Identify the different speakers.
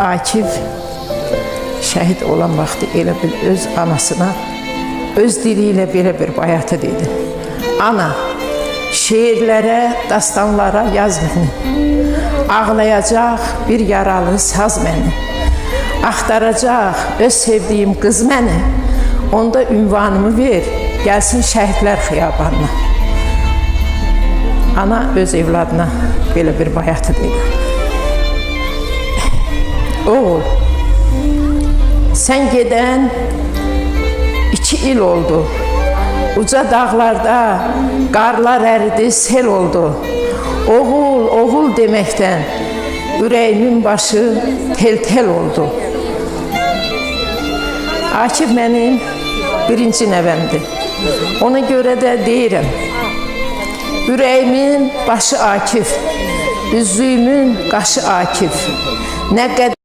Speaker 1: Akif şəhid olan vaxtı elə bil öz anasına, öz diliyle belə bir bayatı dedi. Ana, şeirlərə, dastanlara yaz məni. Ağlayacaq bir yaralı saz məni. Axtaracaq öz sevdiyim qız məni. Onda ünvanımı ver, gəlsin şəhidlər xiyabanına. Ana öz evladına belə bir bayatı dedi. Oğul, sən gedən 2 il oldu. Uca dağlarda qarlar əridi, sel oldu. Oğul, oğul deməkdən ürəyimin başı tel-tel oldu. Akif mənim birinci nəvəmdir. Ona görə də deyirəm, ürəyimin başı Akif, üzlüyümün qaşı Akif. Nə qədər